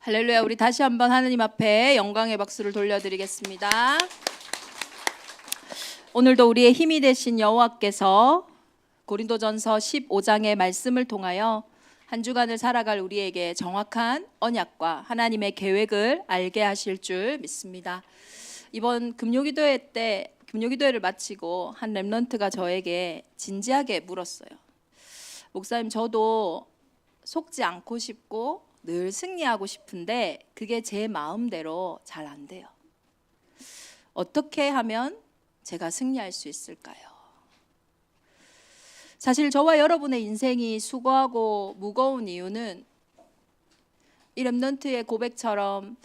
할렐루야. 우리 다시 한번 하나님 앞에 영광의 박수를 돌려드리겠습니다. 오늘도 우리의 힘이 되신 여호와께서 고린도전서 15장의 말씀을 통하여 한 주간을 살아갈 우리에게 정확한 언약과 하나님의 계획을 알게 하실 줄 믿습니다. 이번 금요기도회를 마치고 한 렘넌트가 저에게 진지하게 물었어요. 목사님, 저도 속지 않고 싶고 늘 승리하고 싶은데 그게 제 마음대로 잘 안 돼요. 어떻게 하면 제가 승리할 수 있을까요? 사실 저와 여러분의 인생이 수고하고 무거운 이유는 이 렘넌트의 고백처럼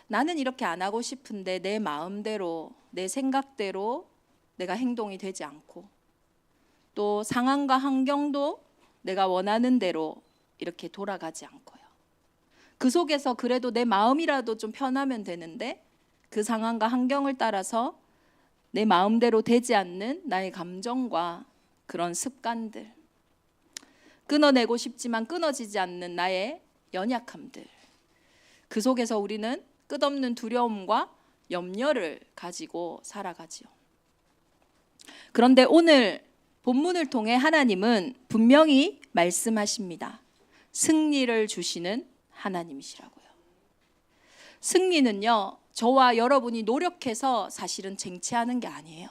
나는 이렇게 안 하고 싶은데 내 마음대로, 내 생각대로 내가 행동이 되지 않고, 또 상황과 환경도 내가 원하는 대로 이렇게 돌아가지 않고요. 그 속에서 그래도 내 마음이라도 좀 편하면 되는데 그 상황과 환경을 따라서 내 마음대로 되지 않는 나의 감정과 그런 습관들, 끊어내고 싶지만 끊어지지 않는 나의 연약함들, 그 속에서 우리는 끝없는 두려움과 염려를 가지고 살아가지요. 그런데 오늘 본문을 통해 하나님은 분명히 말씀하십니다. 승리를 주시는 하나님이시라고요. 승리는요, 저와 여러분이 노력해서 사실은 쟁취하는 게 아니에요.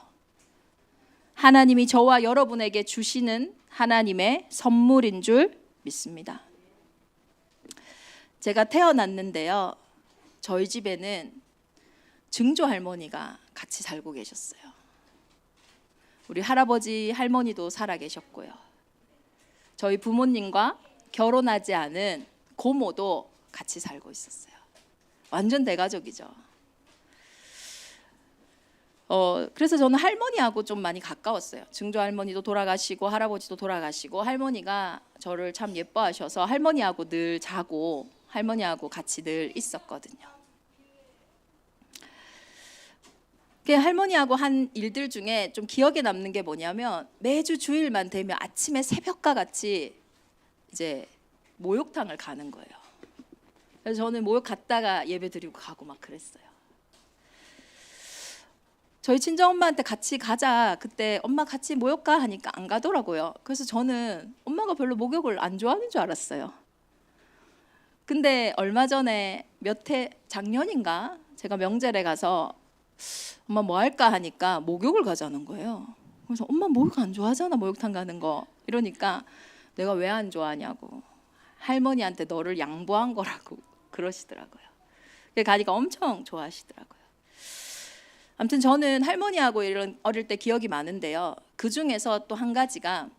하나님이 저와 여러분에게 주시는 하나님의 선물인 줄 믿습니다. 제가 태어났는데요, 저희 집에는 증조 할머니가 같이 살고 계셨어요. 우리 할아버지, 할머니도 살아 계셨고요. 저희 부모님과 결혼하지 않은 고모도 같이 살고 있었어요. 완전 대가족이죠. 그래서 저는 할머니하고 좀 많이 가까웠어요. 증조 할머니도 돌아가시고 할아버지도 돌아가시고, 할머니가 저를 참 예뻐하셔서 할머니하고 늘 자고 할머니하고 같이 늘 있었거든요. 할머니하고 한 일들 중에 좀 기억에 남는 게 뭐냐면, 매주 주일만 되면 아침에 새벽과 같이 이제 목욕탕을 가는 거예요. 그래서 저는 목욕 갔다가 예배 드리고 가고 막 그랬어요. 저희 친정엄마한테 같이 가자, 그때 엄마 같이 목욕 가 하니까 안 가더라고요. 그래서 저는 엄마가 별로 목욕을 안 좋아하는 줄 알았어요. 근데 얼마 전에 작년인가 제가 명절에 가서 엄마 뭐 할까 하니까 목욕을 가자는 거예요. 그래서 엄마 목욕 안 좋아하잖아, 목욕탕 가는 거. 이러니까 내가 왜 안 좋아하냐고, 할머니한테 너를 양보한 거라고 그러시더라고요. 가니까 엄청 좋아하시더라고요. 아무튼 저는 할머니하고 이런 어릴 때 기억이 많은데요, 그 중에서 또 한 가지가,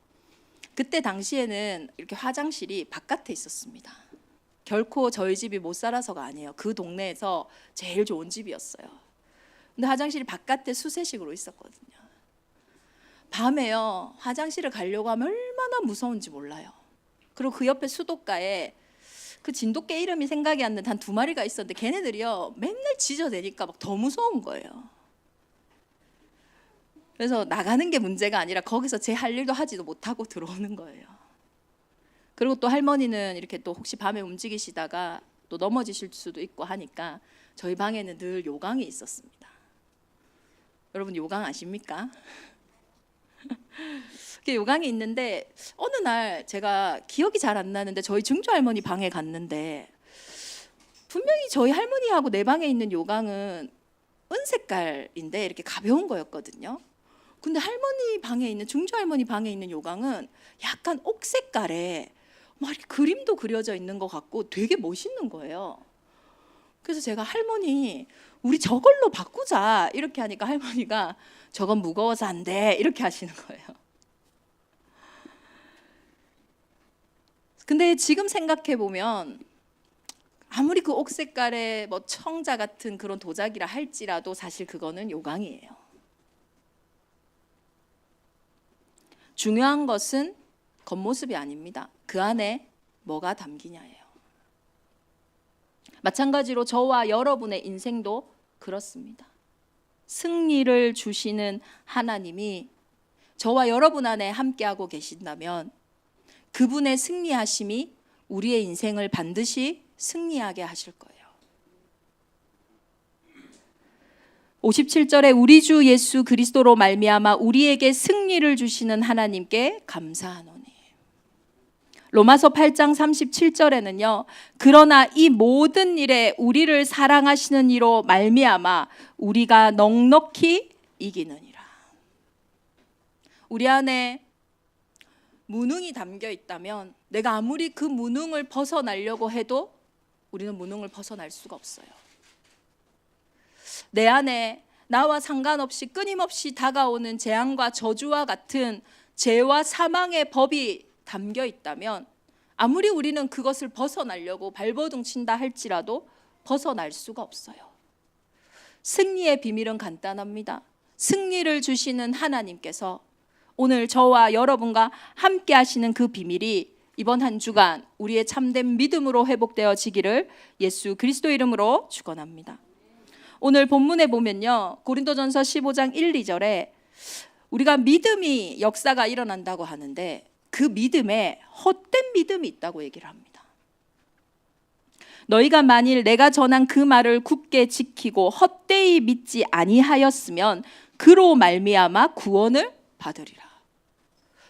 그때 당시에는 이렇게 화장실이 바깥에 있었습니다. 결코 저희 집이 못 살아서가 아니에요. 그 동네에서 제일 좋은 집이었어요. 근데 화장실이 바깥에 수세식으로 있었거든요. 밤에요, 화장실을 가려고 하면 얼마나 무서운지 몰라요. 그리고 그 옆에 수도가에 그 진돗개 이름이 생각이 안 나는 한 2마리가 있었는데, 걔네들이요 맨날 짖어대니까 막 더 무서운 거예요. 그래서 나가는 게 문제가 아니라 거기서 제 할 일도 하지도 못하고 들어오는 거예요. 그리고 또 할머니는 이렇게 또 혹시 밤에 움직이시다가 또 넘어지실 수도 있고 하니까 저희 방에는 늘 요강이 있었습니다. 여러분 요강 아십니까? 요강이 있는데, 어느 날 제가 기억이 잘 안 나는데 저희 증조 할머니 방에 갔는데, 분명히 저희 할머니하고 내 방에 있는 요강은 은색깔인데 이렇게 가벼운 거였거든요. 근데 할머니 방에 있는, 증조 할머니 방에 있는 요강은 약간 옥색깔에 막 이렇게 그림도 그려져 있는 것 같고 되게 멋있는 거예요. 그래서 제가 할머니, 우리 저걸로 바꾸자 이렇게 하니까 할머니가 저건 무거워서 안 돼 이렇게 하시는 거예요. 근데 지금 생각해 보면 아무리 그 옥색깔의 뭐 청자 같은 그런 도자기라 할지라도 사실 그거는 요강이에요. 중요한 것은 겉모습이 아닙니다. 그 안에 뭐가 담기냐예요. 마찬가지로 저와 여러분의 인생도 그렇습니다. 승리를 주시는 하나님이 저와 여러분 안에 함께하고 계신다면 그분의 승리하심이 우리의 인생을 반드시 승리하게 하실 거예요. 57절에 우리 주 예수 그리스도로 말미암아 우리에게 승리를 주시는 하나님께 감사하노니. 로마서 8장 37절에는요. 그러나 이 모든 일에 우리를 사랑하시는 이로 말미암아 우리가 넉넉히 이기느니라. 우리 안에 무능이 담겨 있다면 내가 아무리 그 무능을 벗어나려고 해도 우리는 무능을 벗어날 수가 없어요. 내 안에 나와 상관없이 끊임없이 다가오는 재앙과 저주와 같은 죄와 사망의 법이 담겨 있다면 아무리 우리는 그것을 벗어나려고 발버둥 친다 할지라도 벗어날 수가 없어요. 승리의 비밀은 간단합니다. 승리를 주시는 하나님께서 오늘 저와 여러분과 함께 하시는 그 비밀이 이번 한 주간 우리의 참된 믿음으로 회복되어지기를 예수 그리스도 이름으로 축원합니다. 오늘 본문에 보면요. 고린도전서 15장 1, 2절에 우리가 믿음이 역사가 일어난다고 하는데 그 믿음에 헛된 믿음이 있다고 얘기를 합니다. 너희가 만일 내가 전한 그 말을 굳게 지키고 헛되이 믿지 아니하였으면 그로 말미암아 구원을 받으리라.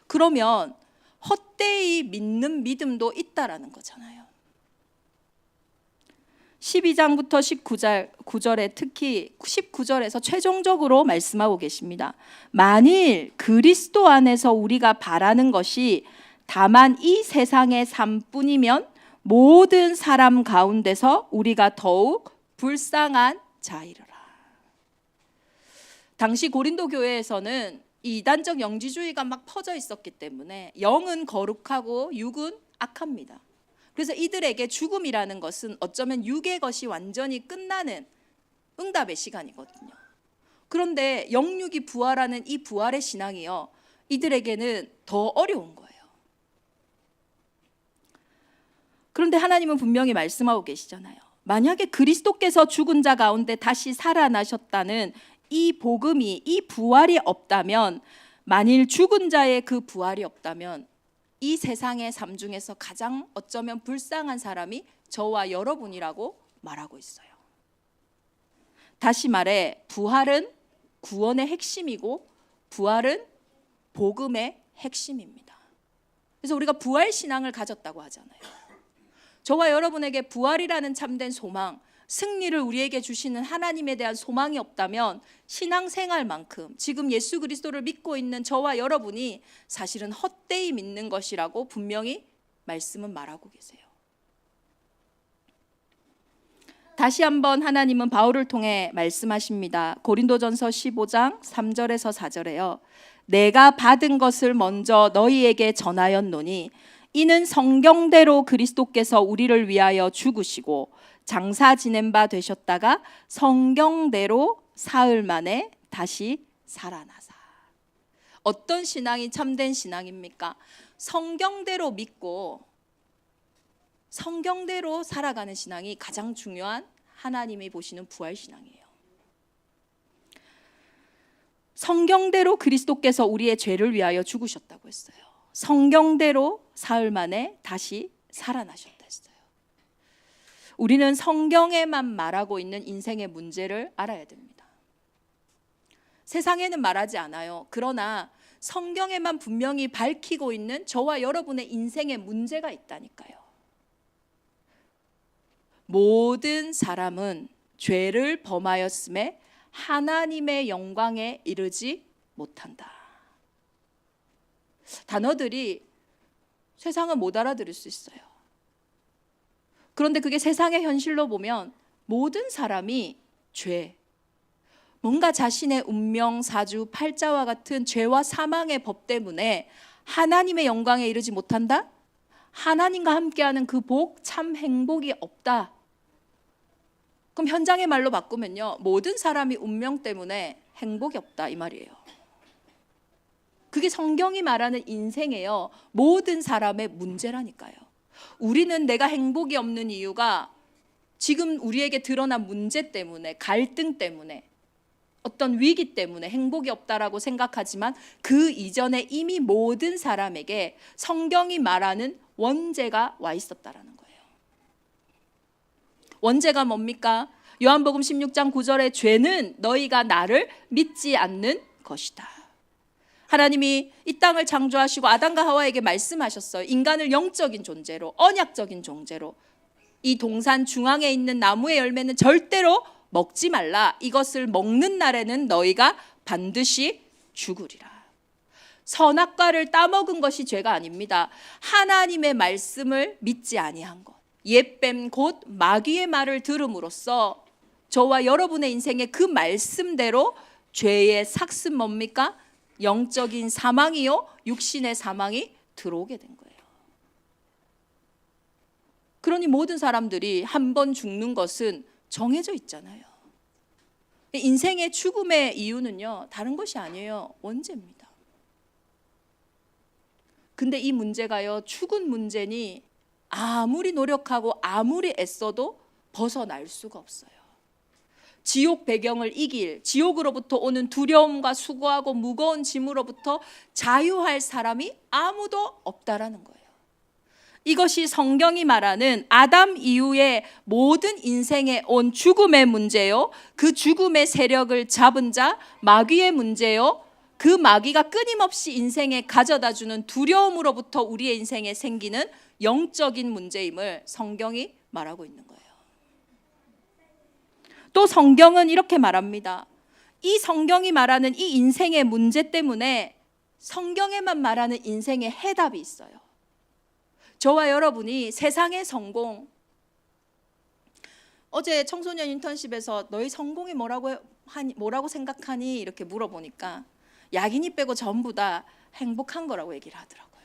그러면 헛되이 믿는 믿음도 있다라는 거잖아요. 12장부터 19절에 특히 19절에서 최종적으로 말씀하고 계십니다. 만일 그리스도 안에서 우리가 바라는 것이 다만 이 세상의 삶뿐이면 모든 사람 가운데서 우리가 더욱 불쌍한 자이르라. 당시 고린도 교회에서는 이 이단적 영지주의가 막 퍼져 있었기 때문에 영은 거룩하고 육은 악합니다. 그래서 이들에게 죽음이라는 것은 어쩌면 육의 것이 완전히 끝나는 응답의 시간이거든요. 그런데 영육이 부활하는 이 부활의 신앙이요, 이들에게는 더 어려운 거예요. 그런데 하나님은 분명히 말씀하고 계시잖아요. 만약에 그리스도께서 죽은 자 가운데 다시 살아나셨다는 이 복음이, 이 부활이 없다면, 만일 죽은 자의 그 부활이 없다면 이 세상의 삶 중에서 가장 어쩌면 불쌍한 사람이 저와 여러분이라고 말하고 있어요. 다시 말해 부활은 구원의 핵심이고 부활은 복음의 핵심입니다. 그래서 우리가 부활 신앙을 가졌다고 하잖아요. 저와 여러분에게 부활이라는 참된 소망, 승리를 우리에게 주시는 하나님에 대한 소망이 없다면 신앙생활만큼 지금 예수 그리스도를 믿고 있는 저와 여러분이 사실은 헛되이 믿는 것이라고 분명히 말씀은 말하고 계세요. 다시 한번 하나님은 바울을 통해 말씀하십니다. 고린도전서 15장 3절에서 4절에요. 내가 받은 것을 먼저 너희에게 전하였노니 이는 성경대로 그리스도께서 우리를 위하여 죽으시고 장사 지낸 바 되셨다가 성경대로 사흘 만에 다시 살아나사. 어떤 신앙이 참된 신앙입니까? 성경대로 믿고 성경대로 살아가는 신앙이 가장 중요한 하나님이 보시는 부활 신앙이에요. 성경대로 그리스도께서 우리의 죄를 위하여 죽으셨다고 했어요. 성경대로 사흘 만에 다시 살아나셨다 했어요. 우리는 성경에만 말하고 있는 인생의 문제를 알아야 됩니다. 세상에는 말하지 않아요. 그러나 성경에만 분명히 밝히고 있는 저와 여러분의 인생의 문제가 있다니까요. 모든 사람은 죄를 범하였음에 하나님의 영광에 이르지 못한다. 단어들이 세상은 못 알아들을 수 있어요. 그런데 그게 세상의 현실로 보면 모든 사람이 죄, 뭔가 자신의 운명, 사주, 팔자와 같은 죄와 사망의 법 때문에 하나님의 영광에 이르지 못한다? 하나님과 함께하는 그 복, 참 행복이 없다. 그럼 현장의 말로 바꾸면요, 모든 사람이 운명 때문에 행복이 없다 이 말이에요. 그게 성경이 말하는 인생이에요. 모든 사람의 문제라니까요. 우리는 내가 행복이 없는 이유가 지금 우리에게 드러난 문제 때문에, 갈등 때문에, 어떤 위기 때문에 행복이 없다라고 생각하지만 그 이전에 이미 모든 사람에게 성경이 말하는 원죄가 와 있었다라는 거예요. 원죄가 뭡니까? 요한복음 16장 9절에 죄는 너희가 나를 믿지 않는 것이다. 하나님이 이 땅을 창조하시고 아담과 하와에게 말씀하셨어요. 인간을 영적인 존재로, 언약적인 존재로, 이 동산 중앙에 있는 나무의 열매는 절대로 먹지 말라. 이것을 먹는 날에는 너희가 반드시 죽으리라. 선악과를 따먹은 것이 죄가 아닙니다. 하나님의 말씀을 믿지 아니한 것, 옛뱀 곧 마귀의 말을 들음으로써 저와 여러분의 인생에 그 말씀대로 죄의 삭은 뭡니까? 영적인 사망이요, 육신의 사망이 들어오게 된 거예요. 그러니 모든 사람들이 한 번 죽는 것은 정해져 있잖아요. 인생의 죽음의 이유는요, 다른 것이 아니에요. 원죄입니다. 근데 이 문제가요, 죽은 문제니 아무리 노력하고 아무리 애써도 벗어날 수가 없어요. 지옥 배경을 이길, 지옥으로부터 오는 두려움과 수고하고 무거운 짐으로부터 자유할 사람이 아무도 없다라는 거예요. 이것이 성경이 말하는 아담 이후의 모든 인생에 온 죽음의 문제요, 그 죽음의 세력을 잡은 자 마귀의 문제요, 그 마귀가 끊임없이 인생에 가져다주는 두려움으로부터 우리의 인생에 생기는 영적인 문제임을 성경이 말하고 있는 거예요. 또 성경은 이렇게 말합니다. 이 성경이 말하는 이 인생의 문제 때문에 성경에만 말하는 인생의 해답이 있어요. 저와 여러분이 세상의 성공, 어제 청소년 인턴십에서 너희 성공이 뭐라고 생각하니? 이렇게 물어보니까 야긴이 빼고 전부 다 행복한 거라고 얘기를 하더라고요.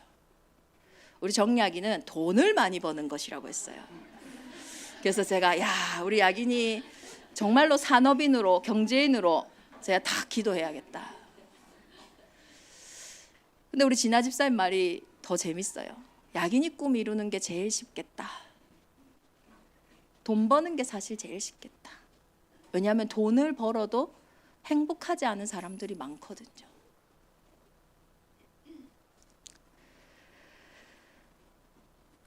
우리 정야기는 돈을 많이 버는 것이라고 했어요. 그래서 제가 우리 야긴이 정말로 산업인으로, 경제인으로 제가 다 기도해야겠다. 근데 우리 진아 집사님 말이 더 재밌어요. 야긴이 꿈 이루는 게 제일 쉽겠다. 돈 버는 게 사실 제일 쉽겠다. 왜냐하면 돈을 벌어도 행복하지 않은 사람들이 많거든요.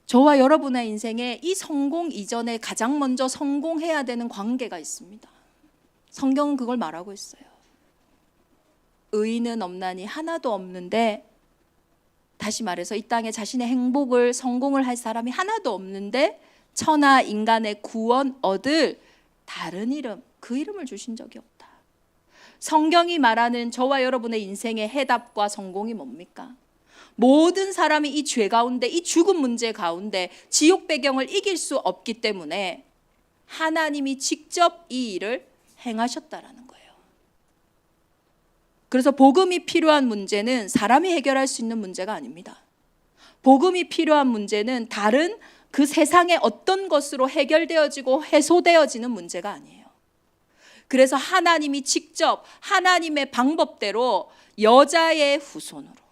저와 여러분의 인생에 이 성공 이전에 가장 먼저 성공해야 되는 관계가 있습니다. 성경은 그걸 말하고 있어요. 의인은 없나니 하나도 없는데, 다시 말해서 이 땅에 자신의 행복을, 성공을 할 사람이 하나도 없는데 천하 인간의 구원 얻을 다른 이름, 그 이름을 주신 적이 없다. 성경이 말하는 저와 여러분의 인생의 해답과 성공이 뭡니까? 모든 사람이 이 죄 가운데, 이 죽음 문제 가운데 지옥 배경을 이길 수 없기 때문에 하나님이 직접 이 일을 행하셨다라는 거예요. 그래서 복음이 필요한 문제는 사람이 해결할 수 있는 문제가 아닙니다. 복음이 필요한 문제는 다른 그 세상의 어떤 것으로 해결되어지고 해소되어지는 문제가 아니에요. 그래서 하나님이 직접 하나님의 방법대로 여자의 후손으로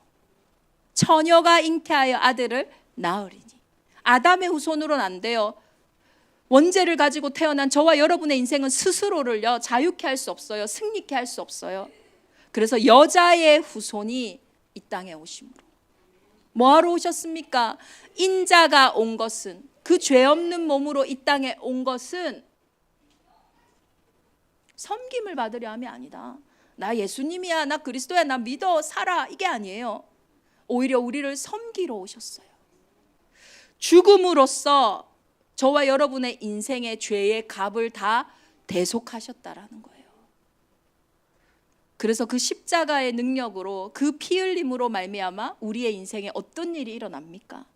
처녀가 잉태하여 아들을 낳으리니, 아담의 후손으로는 안 돼요. 원죄를 가지고 태어난 저와 여러분의 인생은 스스로를요 자유케 할 수 없어요. 승리케 할 수 없어요. 그래서 여자의 후손이 이 땅에 오심으로, 뭐하러 오셨습니까? 인자가 온 것은, 그 죄 없는 몸으로 이 땅에 온 것은 섬김을 받으려 함이 아니다. 나 예수님이야, 나 그리스도야, 나 믿어, 살아, 이게 아니에요. 오히려 우리를 섬기러 오셨어요. 죽음으로써 저와 여러분의 인생의 죄의 값을 다 대속하셨다라는 거예요. 그래서 그 십자가의 능력으로, 그 피 흘림으로 말미암아 우리의 인생에 어떤 일이 일어납니까?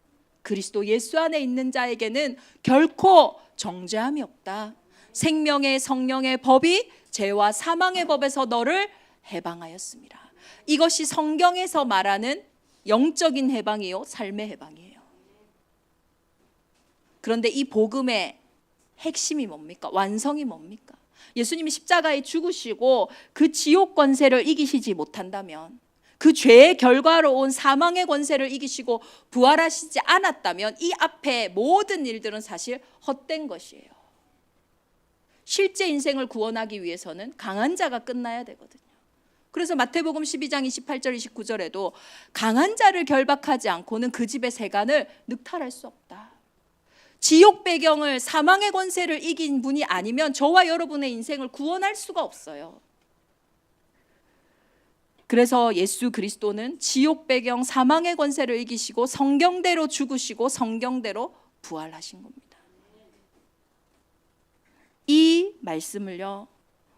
그리스도 예수 안에 있는 자에게는 결코 정죄함이 없다. 생명의 성령의 법이 죄와 사망의 법에서 너를 해방하였습니다. 이것이 성경에서 말하는 영적인 해방이요, 삶의 해방이에요. 그런데 이 복음의 핵심이 뭡니까? 완성이 뭡니까? 예수님이 십자가에 죽으시고 그 지옥 권세를 이기시지 못한다면, 그 죄의 결과로 온 사망의 권세를 이기시고 부활하시지 않았다면 이 앞에 모든 일들은 사실 헛된 것이에요. 실제 인생을 구원하기 위해서는 강한 자가 끝나야 되거든요. 그래서 마태복음 12장 28절 29절에도 강한 자를 결박하지 않고는 그 집의 세간을 늑탈할 수 없다. 지옥 배경을, 사망의 권세를 이긴 분이 아니면 저와 여러분의 인생을 구원할 수가 없어요. 그래서 예수 그리스도는 지옥 배경, 사망의 권세를 이기시고 성경대로 죽으시고 성경대로 부활하신 겁니다. 이 말씀을요,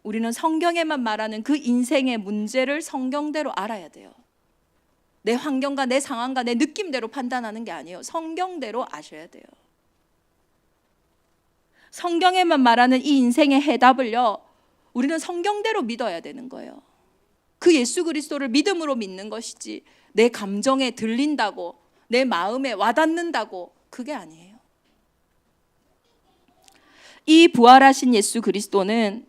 우리는 성경에만 말하는 그 인생의 문제를 성경대로 알아야 돼요. 내 환경과 내 상황과 내 느낌대로 판단하는 게 아니에요. 성경대로 아셔야 돼요. 성경에만 말하는 이 인생의 해답을요, 우리는 성경대로 믿어야 되는 거예요. 그 예수 그리스도를 믿음으로 믿는 것이지 내 감정에 들린다고, 내 마음에 와닿는다고, 그게 아니에요. 이 부활하신 예수 그리스도는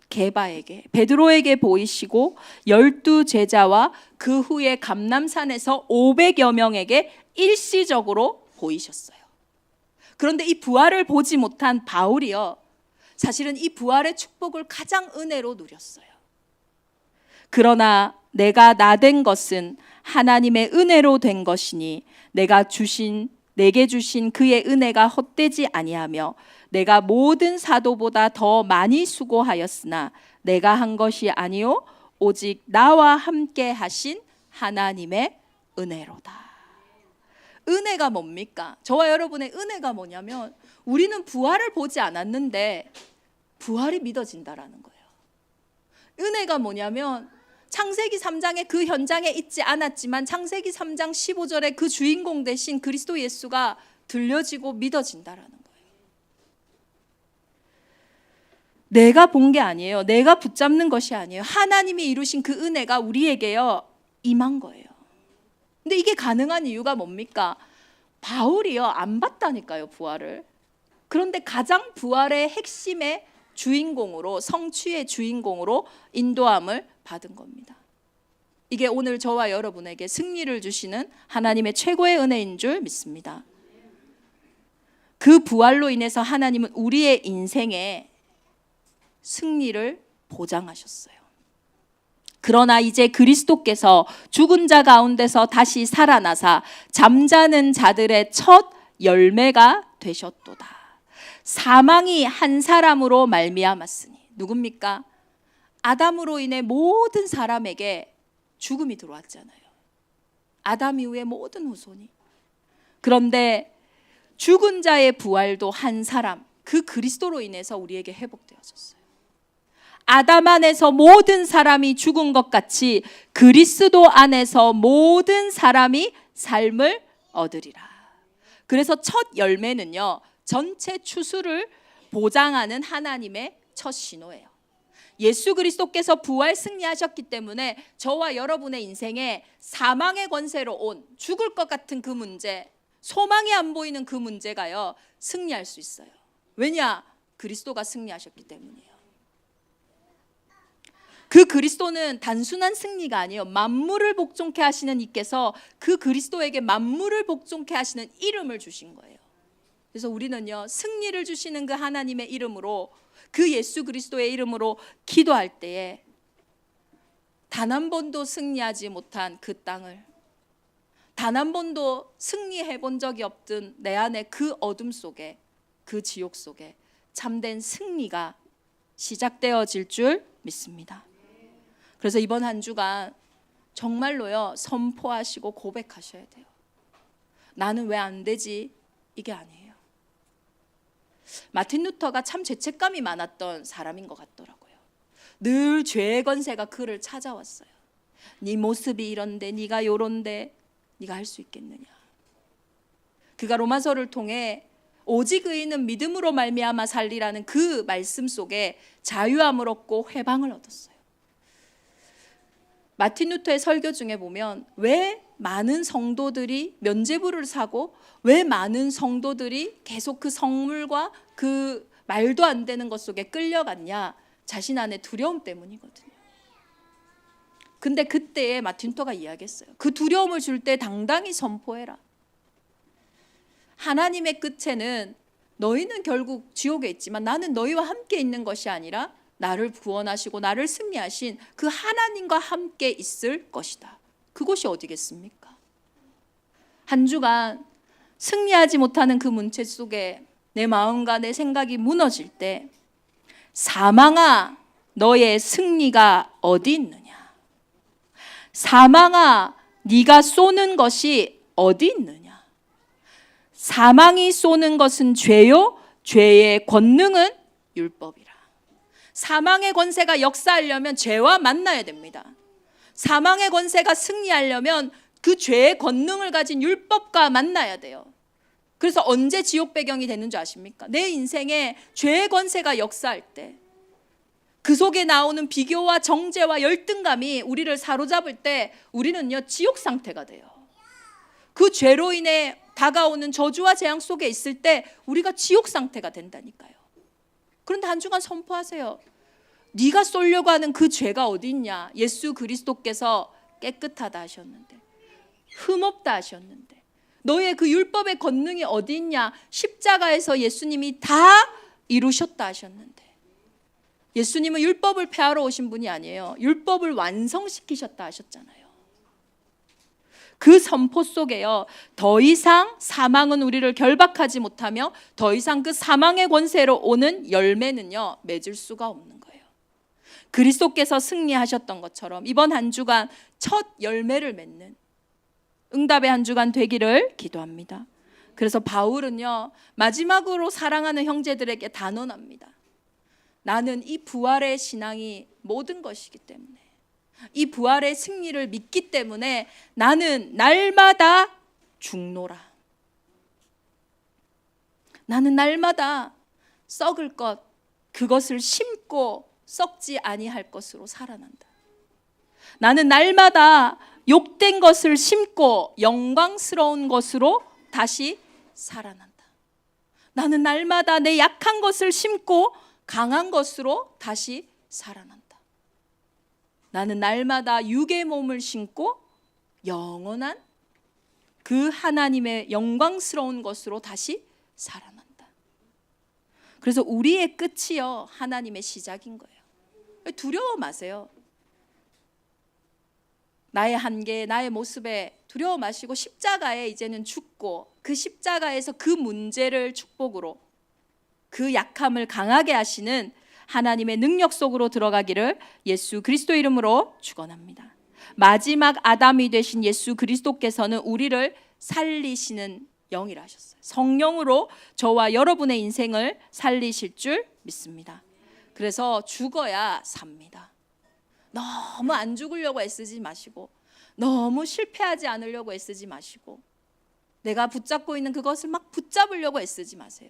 게바에게, 베드로에게 보이시고 12제자와 그 후에 감람산에서 500여 명에게 일시적으로 보이셨어요. 그런데 이 부활을 보지 못한 바울이요, 사실은 이 부활의 축복을 가장 은혜로 누렸어요. 그러나 내가 나된 것은 하나님의 은혜로 된 것이니 내게 주신 그의 은혜가 헛되지 아니하며 내가 모든 사도보다 더 많이 수고하였으나 내가 한 것이 아니요 오직 나와 함께 하신 하나님의 은혜로다. 은혜가 뭡니까? 저와 여러분의 은혜가 뭐냐면 우리는 부활을 보지 않았는데 부활이 믿어진다라는 거예요. 은혜가 뭐냐면 창세기 3장의 그 현장에 있지 않았지만 창세기 3장 15절에 그 주인공 대신 그리스도 예수가 들려지고 믿어진다라는 거예요. 내가 본 게 아니에요. 내가 붙잡는 것이 아니에요. 하나님이 이루신 그 은혜가 우리에게요 임한 거예요. 근데 이게 가능한 이유가 뭡니까? 바울이요 안 봤다니까요, 부활을. 그런데 가장 부활의 핵심의 주인공으로, 성취의 주인공으로 인도함을 받은 겁니다. 이게 오늘 저와 여러분에게 승리를 주시는 하나님의 최고의 은혜인 줄 믿습니다. 그 부활로 인해서 하나님은 우리의 인생에 승리를 보장하셨어요. 그러나 이제 그리스도께서 죽은 자 가운데서 다시 살아나사 잠자는 자들의 첫 열매가 되셨도다. 사망이 한 사람으로 말미암았으니, 누굽니까? 아담으로 인해 모든 사람에게 죽음이 들어왔잖아요. 아담 이후의 모든 후손이. 그런데 죽은 자의 부활도 한 사람, 그 그리스도로 인해서 우리에게 회복되어졌어요. 아담 안에서 모든 사람이 죽은 것 같이 그리스도 안에서 모든 사람이 삶을 얻으리라. 그래서 첫 열매는요, 전체 추수를 보장하는 하나님의 첫 신호예요. 예수 그리스도께서 부활 승리하셨기 때문에 저와 여러분의 인생에 사망의 권세로 온 죽을 것 같은 그 문제, 소망이 안 보이는 그 문제가요 승리할 수 있어요. 왜냐? 그리스도가 승리하셨기 때문이에요. 그 그리스도는 단순한 승리가 아니에요. 만물을 복종케 하시는 이께서 그 그리스도에게 만물을 복종케 하시는 이름을 주신 거예요. 그래서 우리는요 승리를 주시는 그 하나님의 이름으로, 그 예수 그리스도의 이름으로 기도할 때에 단 한 번도 승리하지 못한 그 땅을, 단 한 번도 승리해 본 적이 없던 내 안에 그 어둠 속에, 그 지옥 속에 참된 승리가 시작되어질 줄 믿습니다. 그래서 이번 한 주간 정말로요 선포하시고 고백하셔야 돼요. 나는 왜 안 되지? 이게 아니에요. 마틴 루터가 참 죄책감이 많았던 사람인 것 같더라고요. 늘 죄의 권세가 그를 찾아왔어요. 네 모습이 이런데, 네가 요런데 네가 할 수 있겠느냐. 그가 로마서를 통해 오직 의인은 믿음으로 말미암아 살리라는 그 말씀 속에 자유함을 얻고 회방을 얻었어요. 마틴 루터의 설교 중에 보면 왜 많은 성도들이 면죄부를 사고 왜 많은 성도들이 계속 그 성물과 그 말도 안 되는 것 속에 끌려갔냐? 자신 안에 두려움 때문이거든요. 근데 그때에 마틴 루터가 이야기했어요. 그 두려움을 줄 때 당당히 선포해라. 하나님의 끝에는 너희는 결국 지옥에 있지만 나는 너희와 함께 있는 것이 아니라 나를 구원하시고 나를 승리하신 그 하나님과 함께 있을 것이다. 그곳이 어디겠습니까? 한 주간 승리하지 못하는 그 문제 속에 내 마음과 내 생각이 무너질 때 사망아 너의 승리가 어디 있느냐? 사망아 네가 쏘는 것이 어디 있느냐? 사망이 쏘는 것은 죄요, 죄의 권능은 율법이라. 사망의 권세가 역사하려면 죄와 만나야 됩니다. 사망의 권세가 승리하려면 그 죄의 권능을 가진 율법과 만나야 돼요. 그래서 언제 지옥 배경이 되는 줄 아십니까? 내 인생에 죄의 권세가 역사할 때, 그 속에 나오는 비교와 정죄와 열등감이 우리를 사로잡을 때 우리는요 지옥 상태가 돼요. 그 죄로 인해 다가오는 저주와 재앙 속에 있을 때 우리가 지옥 상태가 된다니까요. 그런데 한 주간 선포하세요. 네가 쏠려고 하는 그 죄가 어디 있냐? 예수 그리스도께서 깨끗하다 하셨는데, 흠없다 하셨는데, 너의 그 율법의 권능이 어디 있냐? 십자가에서 예수님이 다 이루셨다 하셨는데, 예수님은 율법을 폐하러 오신 분이 아니에요. 율법을 완성시키셨다 하셨잖아요. 그 선포 속에요, 더 이상 사망은 우리를 결박하지 못하며 더 이상 그 사망의 권세로 오는 열매는요 맺을 수가 없는 거예요. 그리스도께서 승리하셨던 것처럼 이번 한 주간 첫 열매를 맺는 응답의 한 주간 되기를 기도합니다. 그래서 바울은요 마지막으로 사랑하는 형제들에게 단언합니다. 나는 이 부활의 신앙이 모든 것이기 때문에, 이 부활의 승리를 믿기 때문에 나는 날마다 죽노라. 나는 날마다 썩을 것, 그것을 심고 썩지 아니할 것으로 살아난다. 나는 날마다 욕된 것을 심고 영광스러운 것으로 다시 살아난다. 나는 날마다 내 약한 것을 심고 강한 것으로 다시 살아난다. 나는 날마다 육의 몸을 신고 영원한 그 하나님의 영광스러운 것으로 다시 살아난다. 그래서 우리의 끝이요 하나님의 시작인 거예요. 두려워 마세요. 나의 한계, 나의 모습에 두려워 마시고 십자가에 이제는 죽고 그 십자가에서 그 문제를 축복으로, 그 약함을 강하게 하시는 하나님의 능력 속으로 들어가기를 예수 그리스도 이름으로 축원합니다. 마지막 아담이 되신 예수 그리스도께서는 우리를 살리시는 영이라 하셨어요. 성령으로 저와 여러분의 인생을 살리실 줄 믿습니다. 그래서 죽어야 삽니다. 너무 안 죽으려고 애쓰지 마시고, 너무 실패하지 않으려고 애쓰지 마시고, 내가 붙잡고 있는 그것을 막 붙잡으려고 애쓰지 마세요.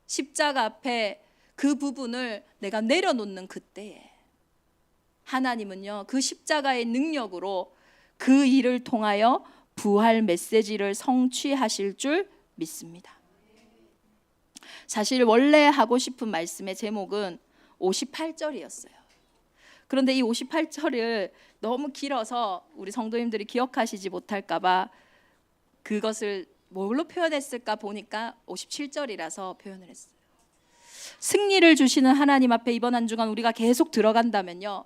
십자가 앞에 그 부분을 내가 내려놓는 그때에 하나님은요 그 십자가의 능력으로 그 일을 통하여 부활 메시지를 성취하실 줄 믿습니다. 사실 원래 하고 싶은 말씀의 제목은 58절이었어요. 그런데 이 58절을 너무 길어서 우리 성도님들이 기억하시지 못할까 봐 그것을 뭘로 표현했을까 보니까 57절이라서 표현을 했어요. 승리를 주시는 하나님 앞에 이번 한 주간 우리가 계속 들어간다면요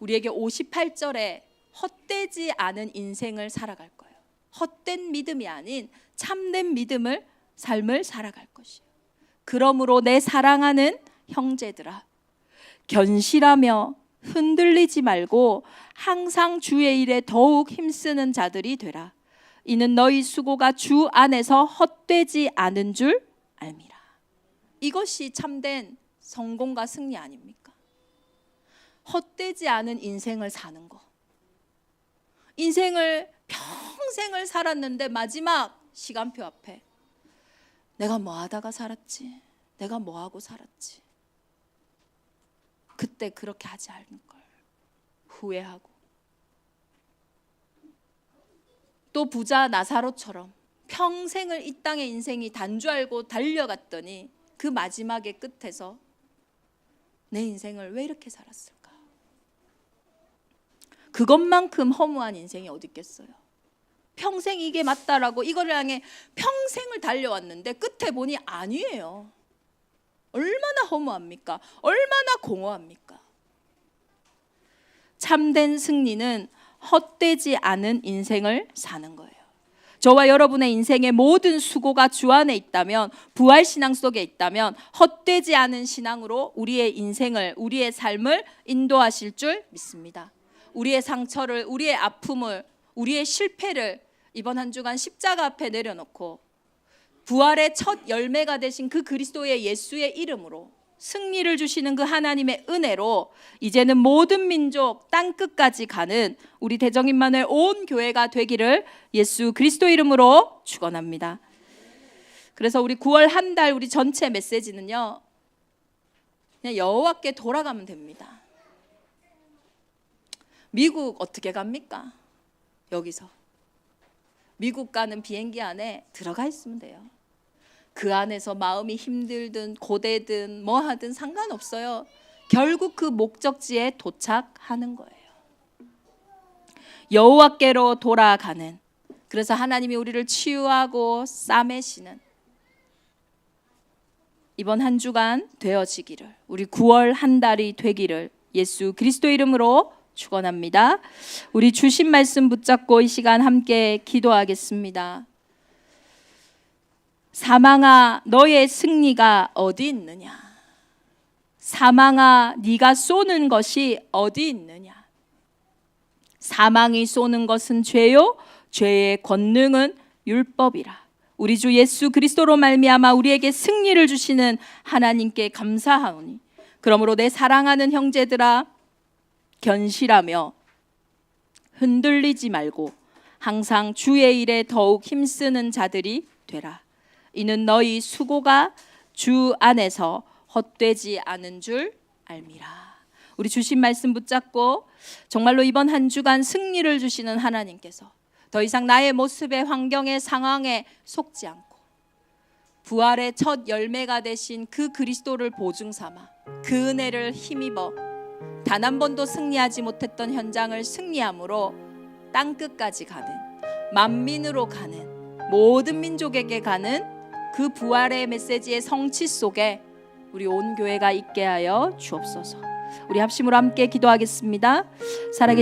우리에게 58절에 헛되지 않은 인생을 살아갈 거예요. 헛된 믿음이 아닌 참된 삶을 살아갈 것이에요. 그러므로 내 사랑하는 형제들아, 견실하며 흔들리지 말고 항상 주의 일에 더욱 힘쓰는 자들이 되라. 이는 너희 수고가 주 안에서 헛되지 않은 줄 알미라. 이것이 참된 성공과 승리 아닙니까? 헛되지 않은 인생을 사는 거. 인생을 평생을 살았는데 마지막 시간표 앞에 내가 뭐 하다가 살았지? 내가 뭐 하고 살았지? 그때 그렇게 하지 않을 걸 후회하고, 또 부자 나사로처럼 평생을 이 땅의 인생이 단줄 알고 달려갔더니 그 마지막의 끝에서 내 인생을 왜 이렇게 살았을까? 그것만큼 허무한 인생이 어디 있겠어요? 평생 이게 맞다라고 이거를 향해 평생을 달려왔는데 끝에 보니 아니에요. 얼마나 허무합니까? 얼마나 공허합니까? 참된 승리는 헛되지 않은 인생을 사는 거예요. 저와 여러분의 인생의 모든 수고가 주 안에 있다면, 부활 신앙 속에 있다면 헛되지 않은 신앙으로 우리의 인생을, 우리의 삶을 인도하실 줄 믿습니다. 우리의 상처를, 우리의 아픔을, 우리의 실패를 이번 한 주간 십자가 앞에 내려놓고 부활의 첫 열매가 되신 그 그리스도의 예수의 이름으로, 승리를 주시는 그 하나님의 은혜로 이제는 모든 민족 땅끝까지 가는 우리 대정임마누엘 온 교회가 되기를 예수 그리스도 이름으로 축원합니다. 그래서 우리 9월 한 달 우리 전체 메시지는요, 그냥 여호와께 돌아가면 됩니다. 미국 어떻게 갑니까? 여기서 미국 가는 비행기 안에 들어가 있으면 돼요. 그 안에서 마음이 힘들든 고되든 뭐 하든 상관없어요. 결국 그 목적지에 도착하는 거예요. 여호와께로 돌아가는, 그래서 하나님이 우리를 치유하고 싸매시는 이번 한 주간 되어지기를, 우리 9월 한 달이 되기를 예수 그리스도 이름으로 축원합니다. 우리 주신 말씀 붙잡고 이 시간 함께 기도하겠습니다. 사망아, 너의 승리가 어디 있느냐? 사망아, 네가 쏘는 것이 어디 있느냐? 사망이 쏘는 것은 죄요, 죄의 권능은 율법이라. 우리 주 예수 그리스도로 말미암아 우리에게 승리를 주시는 하나님께 감사하오니, 그러므로 내 사랑하는 형제들아, 견실하며 흔들리지 말고 항상 주의 일에 더욱 힘쓰는 자들이 되라. 이는 너희 수고가 주 안에서 헛되지 않은 줄 알미라. 우리 주신 말씀 붙잡고 정말로 이번 한 주간 승리를 주시는 하나님께서 더 이상 나의 모습의 환경의 상황에 속지 않고 부활의 첫 열매가 되신 그 그리스도를 보증 삼아 그 은혜를 힘입어 단 한 번도 승리하지 못했던 현장을 승리함으로 땅끝까지 가는, 만민으로 가는, 모든 민족에게 가는 그 부활의 메시지의 성취 속에 우리 온 교회가 있게 하여 주옵소서. 우리 합심으로 함께 기도하겠습니다. 살아계신